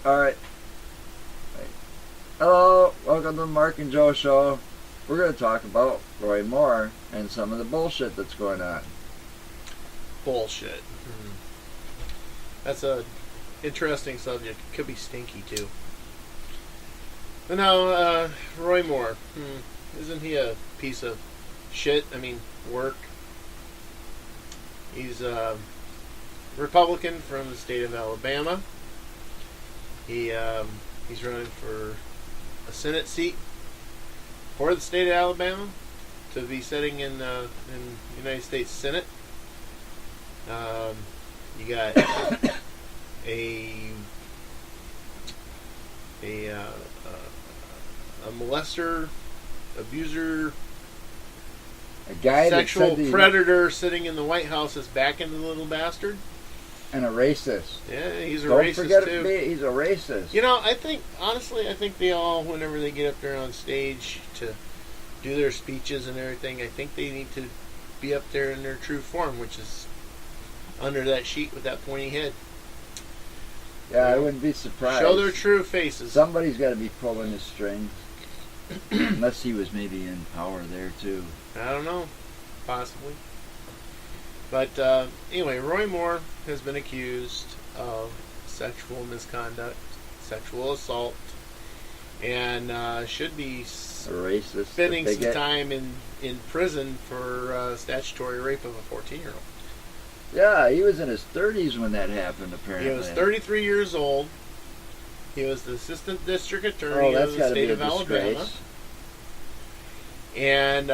Alright. Hello, welcome to the Mark and Joe Show. We're going to talk about Roy Moore and some of the bullshit that's going on. Bullshit. That's a interesting subject. It could be stinky, too. But no, Roy Moore. Isn't he a piece of shit? I mean, work. He's a Republican from the state of Alabama. He's running for a Senate seat for the state of Alabama to be sitting in the United States Senate. You got a molester, abuser, A guy sexual that said predator sitting in the White House is backing the little bastard. And a racist. Yeah, he's a Don't racist forget too. He's a racist. You know, I think they all, whenever they get up there on stage to do their speeches and everything, I think they need to be up there in their true form, which is under that sheet with that pointy head. Yeah, I wouldn't be surprised. Show their true faces. Somebody's got to be pulling his strings. Unless he was maybe in power there too. I don't know. Possibly. But anyway, Roy Moore has been accused of sexual misconduct, sexual assault, and should be spending some time in prison for statutory rape of a 14-year-old. Yeah, he was in his 30s when that happened, apparently. He was 33 years old. He was the assistant district attorney of the state of Alabama. And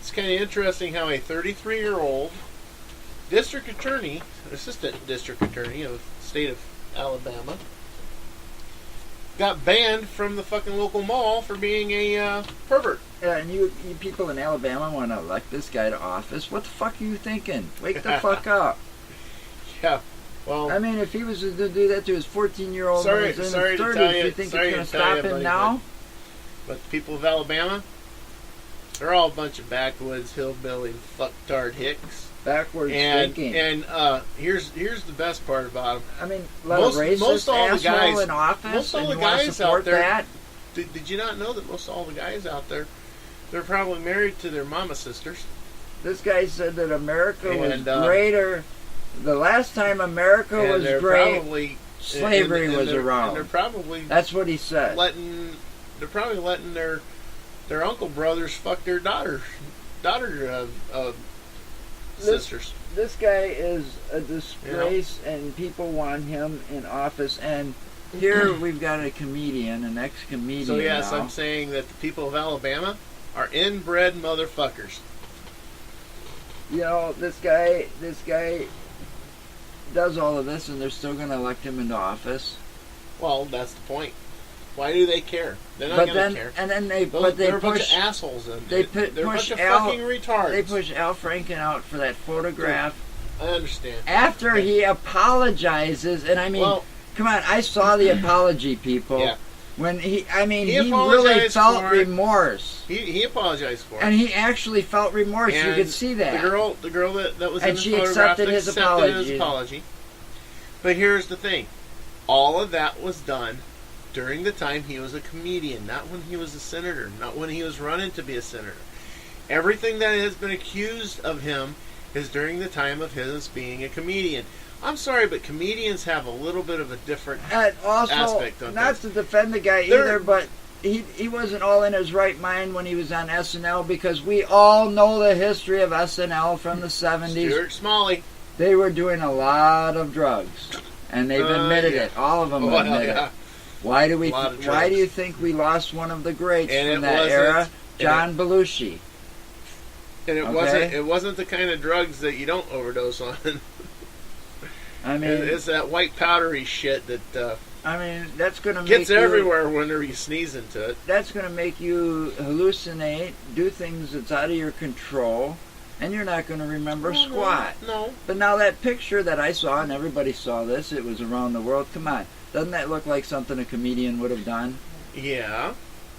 it's kind of interesting how a 33-year-old district attorney, assistant district attorney of the state of Alabama, got banned from the fucking local mall for being a pervert. Yeah, and you people in Alabama want to elect this guy to office? What the fuck are you thinking? Wake the fuck up. Yeah, well... I mean, if he was to do that to his 14-year-old when he was in his 30s, you think it's going to stop him now? But the people of Alabama, they're all a bunch of backwoods, hillbilly, fucktard hicks. Backwards thinking. And here's the best part about them. I mean, most all the guys in office, most all the guys out there. Did you not know that most all the guys out there, they're probably married to their mama sisters? This guy said that America was greater. The last time America was great, slavery was around. And they're probably that's what he said. They're probably letting their uncle brothers fuck their daughter sisters. This guy is a disgrace, and people want him in office. And here we've got a comedian, an ex-comedian. So yes, now. I'm saying that the people of Alabama are inbred motherfuckers. You know, this guy does all of this, and they're still going to elect him into office. Well, that's the point. Why do they care? They're not going to care. And then they're a bunch of assholes. They're a bunch of fucking retards. They push Al Franken out for that photograph. I understand. After he apologizes, and I mean, come on, I saw the apology, people. Yeah. When he really felt remorse. He apologized for it. And he actually felt remorse. And you could see that. The girl that was in the photograph accepted his apology. But here's the thing. All of that was done during the time he was a comedian, not when he was a senator, not when he was running to be a senator. Everything that has been accused of him is during the time of his being a comedian. I'm sorry, but comedians have a little bit of a different aspect of not to defend the guy either, but he wasn't all in his right mind when he was on SNL, because we all know the history of SNL from the 70s. Stuart Smalley. They were doing a lot of drugs, and they've admitted it. All of them admit it. Why do you think we lost one of the greats from that era, John Belushi? And it wasn't the kind of drugs that you don't overdose on. I mean, it's that white powdery shit that that's going to gets everywhere whenever you sneeze into it. That's going to make you hallucinate, do things that's out of your control, and you're not going to remember squat. No. But now that picture that I saw, and everybody saw this, it was around the world. Come on, doesn't that look like something a comedian would have done? Yeah.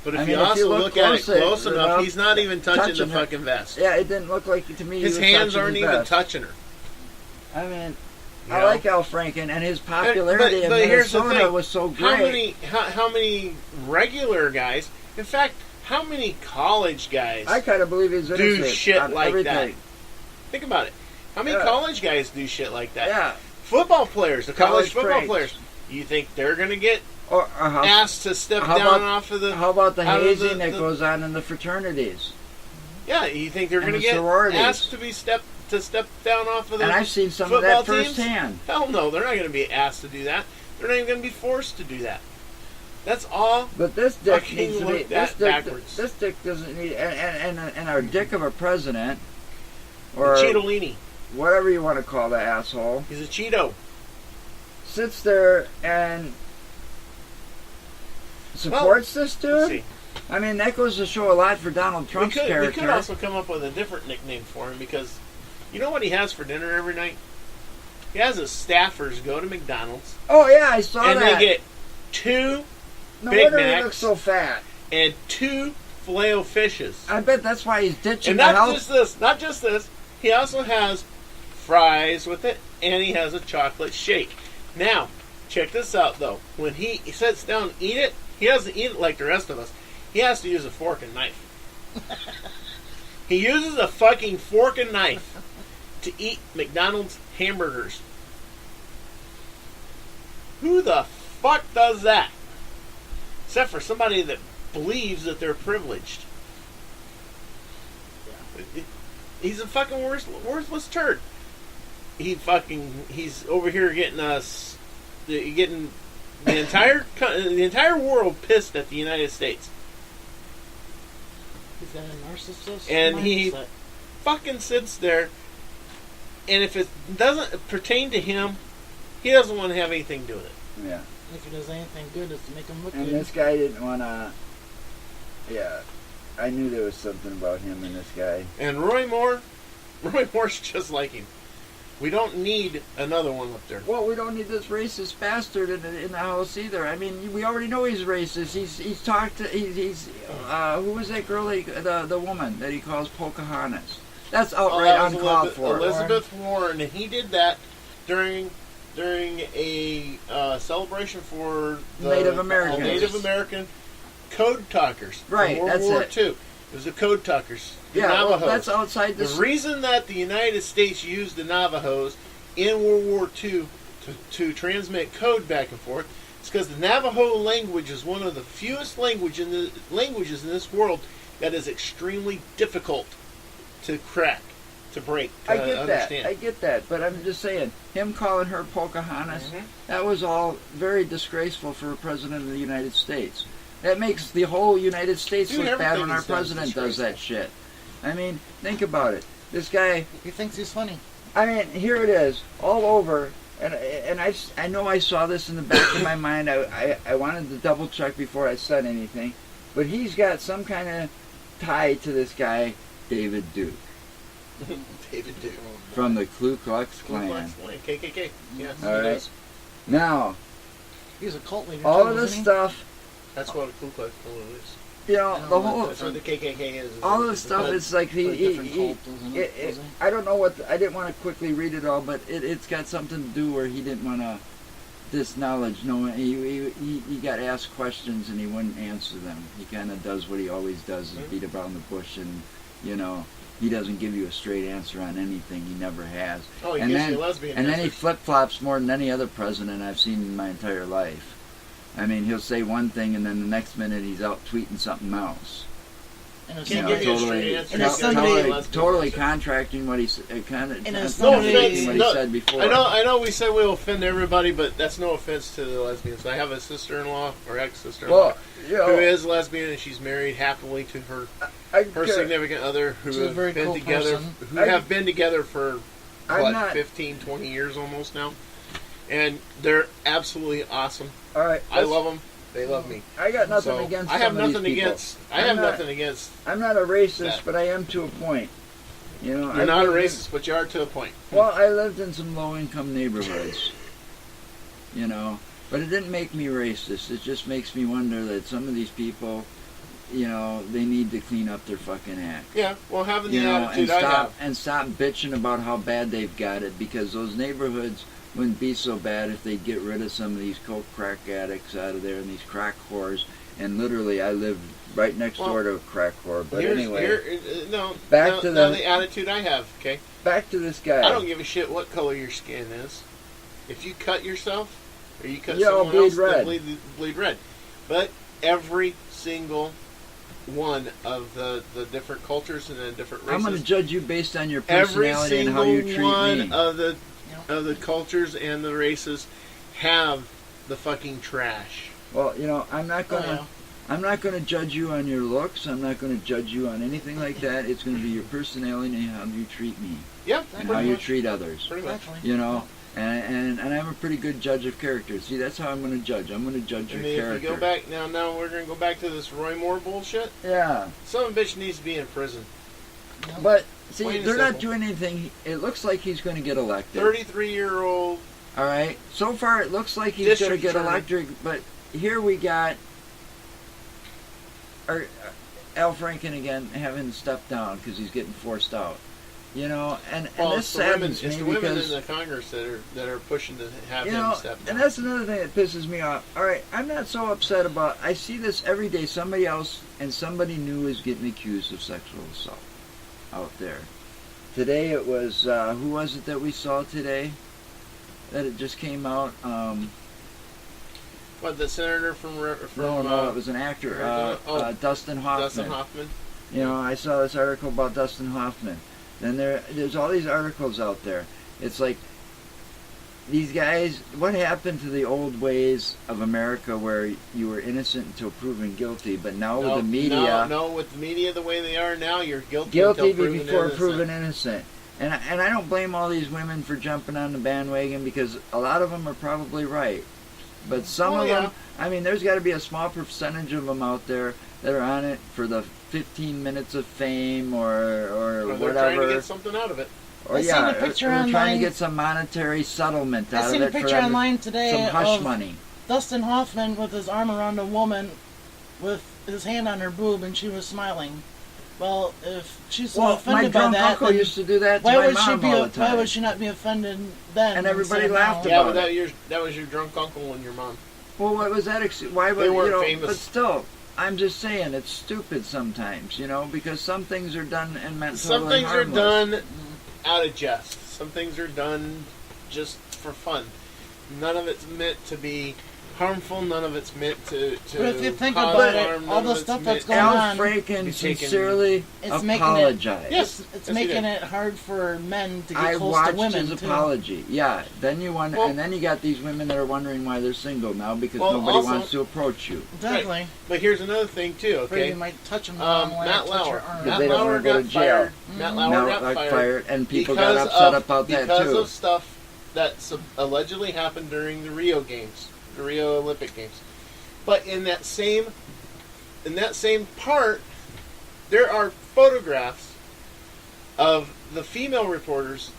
But if you also look at it close enough, he's not even touching the fucking vest. Yeah, it didn't look like to me. His hands aren't even touching her. I mean, I like Al Franken, and his popularity in Minnesota was so great. How many regular guys? In fact, how many college guys? I kind of believe he's do shit like everything. that. Think about it. How many college guys do shit like that? Yeah. Football players, the college football players. You think they're going to get asked to step down off of the? How about the hazing that goes on in the fraternities? Yeah, you think they're going to get asked to step down off of the? And I've seen some of that firsthand. Hell no, they're not going to be asked to do that. They're not even going to be forced to do that. That's all. But this dick needs to be backwards. This dick doesn't need and our dick of a president or Cheetolini, whatever you want to call that asshole. He's a Cheeto. Sits there and supports this dude. I mean, that goes to show a lot for Donald Trump's character. We could also come up with a different nickname for him because you know what he has for dinner every night? He has his staffers go to McDonald's. Oh yeah, I saw that. And they get 2 no Big wonder Macs. He looks so fat. And 2 Filet-O-Fishes. I bet that's why he's ditching and the health. Not just this. He also has fries with it, and he has a chocolate shake. Now, check this out though. When he sits down and eat it, he doesn't eat it like the rest of us. He has to use a fork and knife. He uses a fucking fork and knife to eat McDonald's hamburgers. Who the fuck does that? Except for somebody that believes that they're privileged. Yeah. He's a fucking worthless turd. He's over here getting the entire world pissed at the United States. He's got a narcissist. And he fucking sits there, and if it doesn't pertain to him, he doesn't want to have anything to do with it. Yeah. If he does anything good, it's to make him look good. good. And this guy didn't want to. Yeah, I knew there was something about him and this guy. And Roy Moore's just like him. We don't need another one up there. Well, we don't need this racist bastard in the house either. I mean, we already know he's racist. He's talked to who was that girl? The woman that he calls Pocahontas. That's outright uncalled for. Elizabeth Warren, and he did that during a celebration for the Native American code talkers. Right, World that's War it. II. It was the code talkers. Yeah, Navajos. well, that's outside this. The reason that the United States used the Navajos in World War II to transmit code back and forth is because the Navajo language is one of the fewest languages in this world that is extremely difficult to crack, to break, to understand. I get that, but I'm just saying, him calling her Pocahontas, that was all very disgraceful for a president of the United States. That makes the whole United States look bad when our president does that shit. I mean, think about it. This guy... He thinks he's funny. I mean, here it is, all over, and I know I saw this in the back of my mind. I wanted to double check before I said anything, but he's got some kind of tie to this guy, David Duke. David Duke. From the Ku Klux Klan. KKK. Yes. All right. Now, he's a cult leader. All of this stuff... That's what a Ku Klux Klan is. You know, the whole... That's what the KKK is. All of this stuff, it's like I don't know what... I didn't want to quickly read it all, but it's got something to do where he didn't want to disknowledge. No, he got asked questions and he wouldn't answer them. He kind of does what he always does, is beat around the bush, and, you know, he doesn't give you a straight answer on anything. He never has. Oh, he gives you lesbian And then he flip-flops more than any other president I've seen in my entire life. I mean, he'll say one thing, and then the next minute he's out tweeting something else. And totally contracting what he said before. I know we say we'll offend everybody, but that's no offense to the lesbians. I have a sister-in-law, or ex-sister-in-law, who is lesbian, and she's married happily to her significant other, who have been together, have been together for 15, 20 years almost now. And they're absolutely awesome. All right, I love them. They love me. I got nothing against. I have nothing against. Nothing against. I'm not a racist, but I am to a point. You know, you're not a racist, but you are to a point. Well, I lived in some low-income neighborhoods. You know, but it didn't make me racist. It just makes me wonder that some of these people, you know, they need to clean up their fucking act. Yeah, well, having the attitude and stop bitching about how bad they've got it, because those neighborhoods wouldn't be so bad if they get rid of some of these coke crack addicts out of there and these crack whores. And literally, I live right next door to a crack whore. But anyway, back to the attitude I have. Okay, back to this guy. I don't give a shit what color your skin is. If you cut yourself or you cut You'll someone bleed else, red. they'll bleed red. But every single one of the different cultures and the different races. I'm going to judge you based on your Every personality and single how you treat one me. of the cultures and the races have the fucking trash. Well, I'm not gonna judge you on your looks. I'm not gonna judge you on anything like that. It's gonna be your personality and how you treat me. Yep. And how you treat others. Pretty much. And I'm a pretty good judge of character. See, that's how I'm gonna judge. I'm gonna judge your character. If you go back now we're gonna go back to this Roy Moore bullshit. Yeah. Some bitch needs to be in prison. But see, Plain and they're not simple. doing anything. It looks like he's gonna get elected. 33-year-old. All right. So far, it looks like he's gonna District get attorney. elected. But here we got Al Franken again having to step down because he's getting forced out. And this saddens me it's the women because in the Congress that are pushing to have him step down. and that's another thing that pisses me off. All right, I'm not so upset about. I see this every day. Somebody else and somebody new is getting accused of sexual assault out there. Today it was who was it that we saw today? That it just came out. What, the senator from No, it was an actor. Dustin Hoffman. Dustin Hoffman. I saw this article about Dustin Hoffman. Then there's all these articles out there. It's like these guys. What happened to the old ways of America, where you were innocent until proven guilty? But now with the media, with the media the way they are now, you're guilty until before proven innocent. And I don't blame all these women for jumping on the bandwagon because a lot of them are probably right. But some of them, I mean, there's got to be a small percentage of them out there that are on it for the 15 minutes of fame or whatever. They're trying to get something out of it. Or I seen a picture or trying online. to get some monetary settlement out I of seen it a picture for online today some hush of money. Dustin Hoffman with his arm around a woman with his hand on her boob and she was smiling. Well, if she's so offended by my drunk that, uncle then used to do that to why my would she mom be? all the time. Why would she not be offended then? And everybody instead of laughed now? about Yeah, but that was your drunk uncle and your mom. Well, what was that? Why would They weren't famous. But still, I'm just saying it's stupid sometimes, because some things are done and meant Some totally things harmless. are done out of jest. Some things are done just for fun. None of it's meant to be harmful. None of it's meant to But if you think cause about it, harm. all None the of it's stuff meant that's going Al on, Franken be taken- sincerely It's making it- apologized. Yes. it's Yes, he making did. it hard for men to get I close watched to women his too. apology. Yeah. Then you wonder, Well- and then you got these women that are wondering why they're single now because Well, nobody also- wants to approach you. Exactly. But here's another thing too. Afraid Okay, you might touch them the wrong way. Matt touch Lauer. your arm. Matt They don't Lauer wanna go got to jail. fired. Matt Lauer Now, got fired. and people because got upset of- about that because too. of stuff that allegedly happened during the Rio Games, the Rio Olympic Games. But in that same part, there are photographs of the female reporters,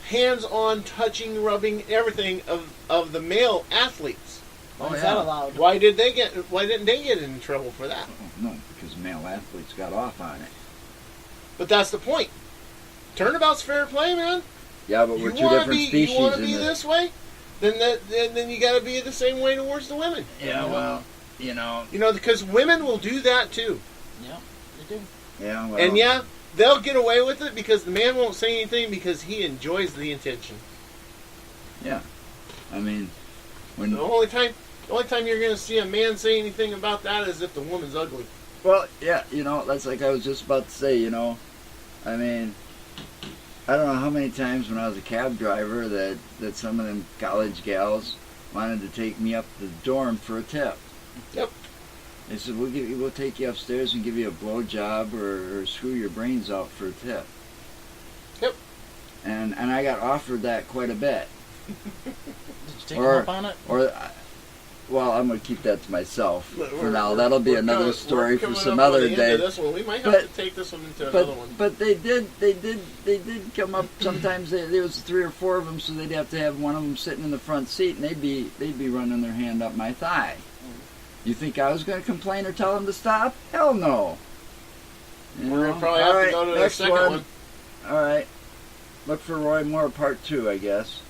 hands-on, touching, rubbing, everything of the male athletes. Why Oh, is yeah. that allowed? Why didn't they get in trouble for that? Oh, no, because male athletes got off on it. But that's the point. Turnabout's fair play, man. Yeah, but we're two different species. You want to be in this way? Then you got to be the same way towards the women. Yeah, well, Because women will do that too. Yeah, they do. yeah, well. And yeah, they'll get away with it because the man won't say anything because he enjoys the attention. Yeah. I mean, when... The only time you're going to see a man say anything about that is if the woman's ugly. Well, yeah, that's like I was just about to say, I mean, I don't know how many times when I was a cab driver that some of them college gals wanted to take me up to the dorm for a tip. Yep. They said, we'll take you upstairs and give you a blowjob or screw your brains out for a tip. Yep. And I got offered that quite a bit. Did you take them up on it? Well, I'm going to keep that to myself for We're- now. That'll be we're another coming- story we're for coming some up on other the end day. of this one. We might have But- to take this one into another one. But they did come up. Sometimes there was 3 or 4 of them, so they'd have to have one of them sitting in the front seat, and they'd be running their hand up my thigh. You think I was going to complain or tell them to stop? Hell no. We're going to probably have to go to the next second one. All right. Look for Roy Moore Part 2, I guess.